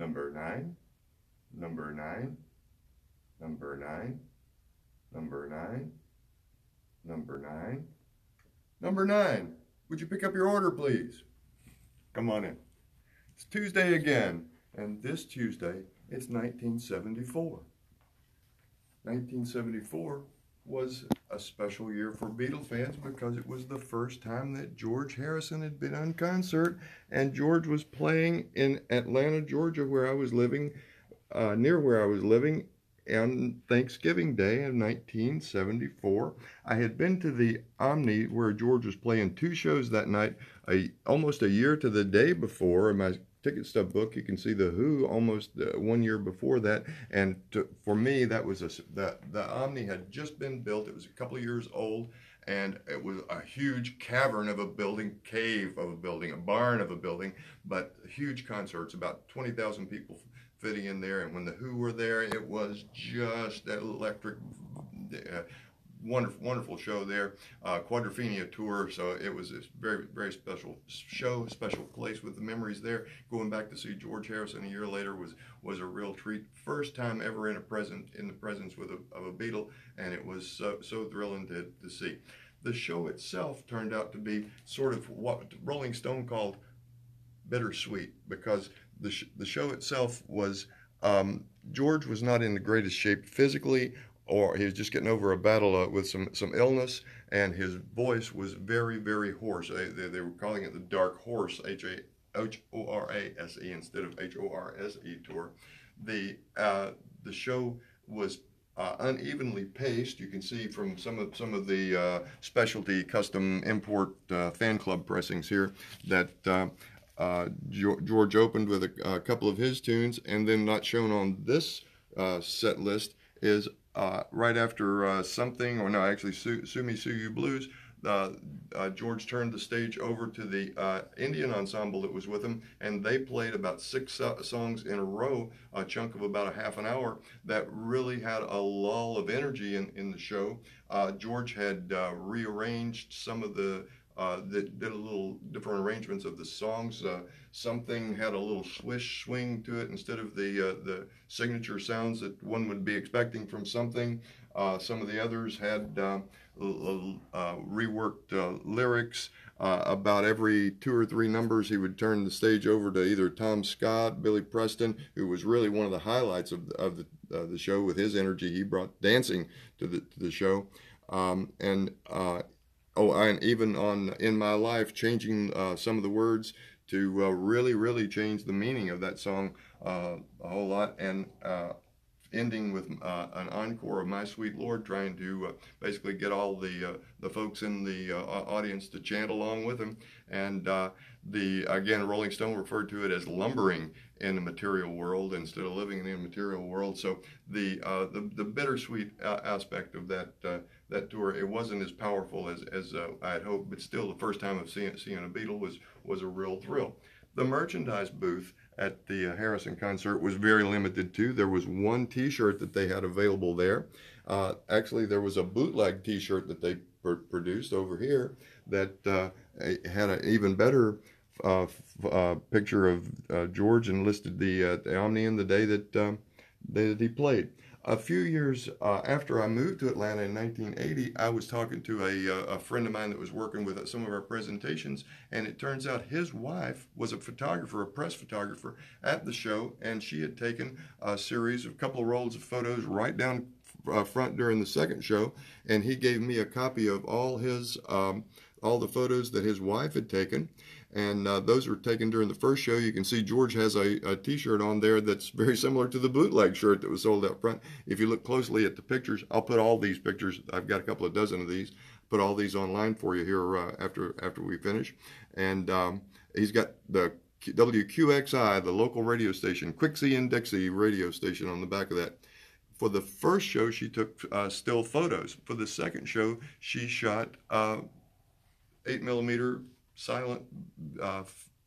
number 9, number 9, number 9, number 9, number 9, number 9. Would you pick up your order, please? Come on in. It's Tuesday again, and this Tuesday, it's 1974. 1974 was a special year for Beatle fans because it was the first time that George Harrison had been on concert, and George was playing in Atlanta, Georgia, where I was living, near where I was living, on Thanksgiving Day of 1974. I had been to the Omni where George was playing 2 shows that night, almost a year to the day before. In my ticket stub book, you can see the Who almost 1 year before that. And for me, that was the Omni had just been built. It was a couple of years old, and it was a huge cavern of a building, cave of a building, a barn of a building, but huge concerts, about 20,000 people fitting in there. And when the Who were there, it was just that electric, wonderful show there. Quadrophenia tour, so it was a very special show, special place with the memories there. Going back to see George Harrison a year later was a real treat. First time ever in the presence of a Beatle, and it was so thrilling to see. The show itself turned out to be sort of what Rolling Stone called bittersweet, because the show itself was, George was not in the greatest shape physically, or he was just getting over a battle with some illness, and his voice was very hoarse. They were calling it the Dark Horse, H-O-R-A-S-E instead of H-O-R-S-E tour. The show was unevenly paced. You can see from some of the specialty custom import fan club pressings here that George opened with a couple of his tunes, and then not shown on this set list is right after something, or no, actually Sue Me Sue You Blues. George turned the stage over to the Indian ensemble that was with him, and they played about 6 songs in a row, a chunk of about a half an hour, that really had a lull of energy in the show. George had rearranged some of the that did a little different arrangements of the songs. Something had a little swish swing to it instead of the signature sounds that one would be expecting from something. Some of the others had reworked lyrics. About every 2 or 3 numbers, he would turn the stage over to either Tom Scott, Billy Preston, who was really one of the highlights of the show with his energy. He brought dancing to the show, and even on In My Life, changing some of the words to really change the meaning of that song a whole lot, and ending with an encore of My Sweet Lord, trying to basically get all the folks in the audience to chant along with him. And again, Rolling Stone referred to it as lumbering in the material world instead of living in the immaterial world. So the bittersweet aspect of that tour, it wasn't as powerful as I had hoped, but still the first time of seeing a Beatle was a real thrill. The merchandise booth at the Harrison concert was very limited too. There was 1 T-shirt that they had available there. Actually, there was a bootleg T-shirt that they produced over here that had an even better picture of George, and listed the Omni in the day that he played. A few years after I moved to Atlanta in 1980, I was talking to a friend of mine that was working with some of our presentations, and it turns out his wife was a photographer, a press photographer at the show, and she had taken a series of couple of rolls of photos right down front during the second show, and he gave me a copy of all the photos that his wife had taken. And those were taken during the first show. You can see George has a T-shirt on there that's very similar to the bootleg shirt that was sold out front. If you look closely at the pictures, I'll put all these pictures, I've got a couple of dozen of these, put all these online for you here after we finish. And he's got the WQXI, the local radio station, Quixie and Dixie radio station on the back of that. For the first show, she took still photos. For the second show, she shot 8mm silent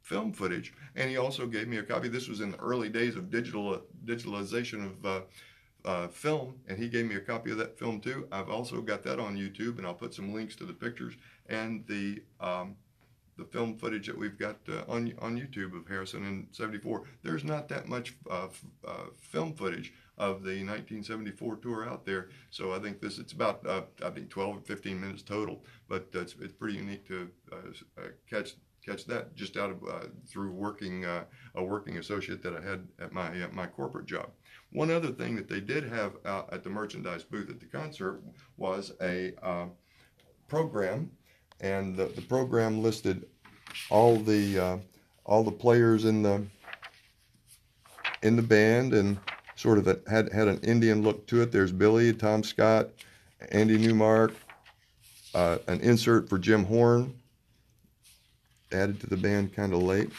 film footage, and he also gave me a copy. This was in the early days of digitalization of film, and he gave me a copy of that film too. I've also got that on YouTube, and I'll put some links to the pictures and the the film footage that we've got on YouTube of Harrison in '74, there's not that much film footage of the 1974 tour out there. So I think it's about I think 12 or 15 minutes total, but it's pretty unique to catch that just out of through working a working associate that I had at my corporate job. One other thing that they did have out at the merchandise booth at the concert was a program, and the program listed all the players in the band, and sort of had an Indian look to it. There's Billy, Tom Scott, Andy Newmark, an insert for Jim Horn, added to the band kind of late.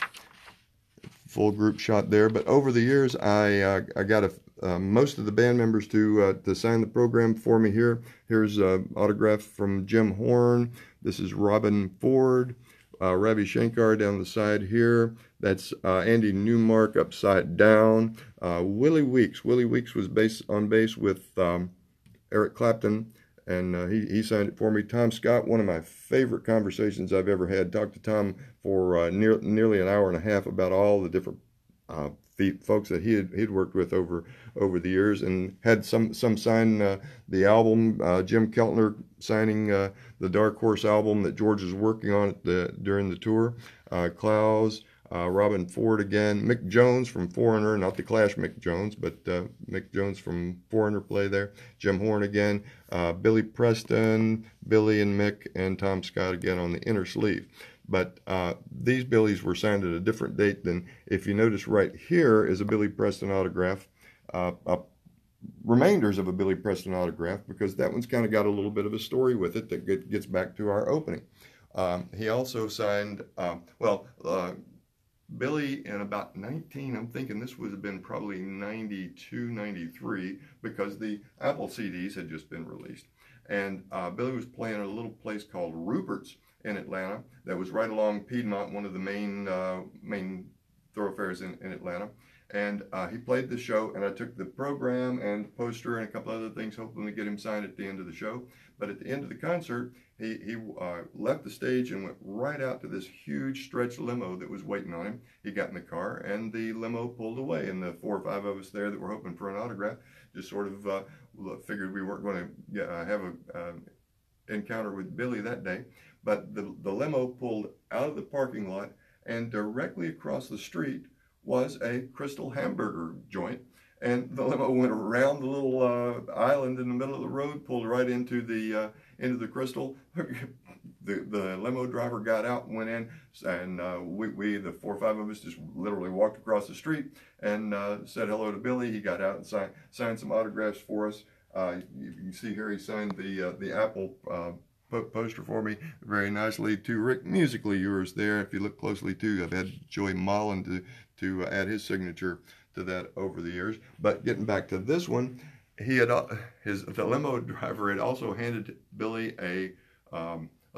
Full group shot there. But over the years, I got most of the band members to sign the program for me here. Here's an autograph from Jim Horn. This is Robin Ford. Ravi Shankar down the side here. That's Andy Newmark upside down. Willie Weeks. Willie Weeks was on bass with Eric Clapton, and he signed it for me. Tom Scott, one of my favorite conversations I've ever had. Talked to Tom for nearly an hour and a half about all the different folks that he'd worked with over the years, and had some sign the album. Jim Keltner signing the Dark Horse album that George was working on during the tour. Klaus, Robin Ford again, Mick Jones from Foreigner, not the Clash Mick Jones, but Mick Jones from Foreigner play there. Jim Horn again, Billy Preston, Billy and Mick, and Tom Scott again on the inner sleeve. But these Billies were signed at a different date than, if you notice right here is a Billy Preston autograph, remainders of a Billy Preston autograph, because that one's kind of got a little bit of a story with it that gets back to our opening. He also signed, Billy in about I'm thinking this would have been probably 92, 93, because the Apple CDs had just been released. And Billy was playing at a little place called Rupert's in Atlanta that was right along Piedmont, one of the main thoroughfares in Atlanta. And he played the show, and I took the program and the poster and a couple other things, hoping to get him signed at the end of the show. But at the end of the concert, he left the stage and went right out to this huge stretch limo that was waiting on him. He got in the car, and the limo pulled away, and the 4 or 5 of us there that were hoping for an autograph just sort of figured we weren't going to have an encounter with Billy that day. But the limo pulled out of the parking lot, and directly across the street was a Crystal hamburger joint, and the limo went around the little island in the middle of the road, pulled right into the Crystal. The limo driver got out and went in, and we the 4 or 5 of us just literally walked across the street and said hello to Billy. He got out and signed some autographs for us. You can see here he signed the Apple poster for me very nicely. To Rick, Musically Yours there. If you look closely too, I've had Joey Molland to add his signature to that over the years. But getting back to this one, he had the limo driver had also handed Billy a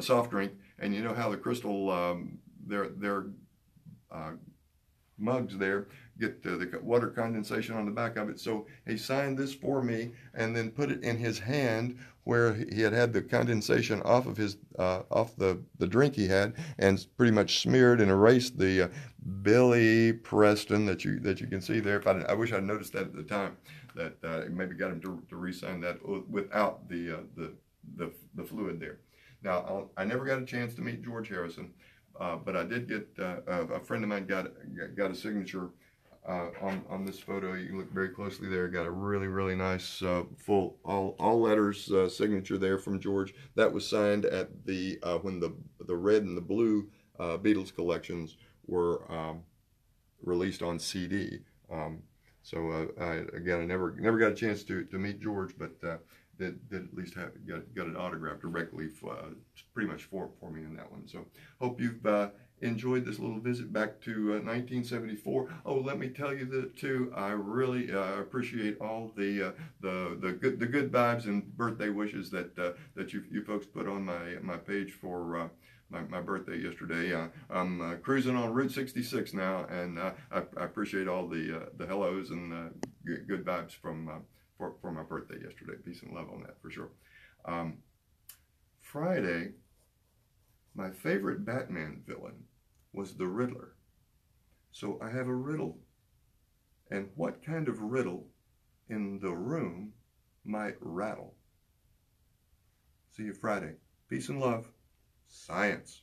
soft drink, and you know how the Crystal their mugs there get the water condensation on the back of it. So he signed this for me and then put it in his hand where he had the condensation off of his off the drink he had, and pretty much smeared and erased the Billy Preston that you can see there. I wish I'd noticed that at the time, that maybe got him to re-sign that without the fluid there. Now I never got a chance to meet George Harrison, but I did get a friend of mine got a signature on this photo. You can look very closely there. Got a really nice full all letters signature there from George. That was signed at the when the red and the blue Beatles collections were released on CD. So I never got a chance to meet George, but did at least got an autograph directly pretty much for me in that one. So hope you've enjoyed this little visit back to 1974. Oh, let me tell you that too. I really appreciate all the good vibes and birthday wishes that you folks put on my page for my birthday yesterday. I'm cruising on Route 66 now, and I appreciate all the hellos and good vibes for my birthday yesterday. Peace and love on that for sure. Friday, My favorite Batman villain was the Riddler. So I have a riddle. And what kind of riddle in the room might rattle? See you Friday. Peace and love. Science.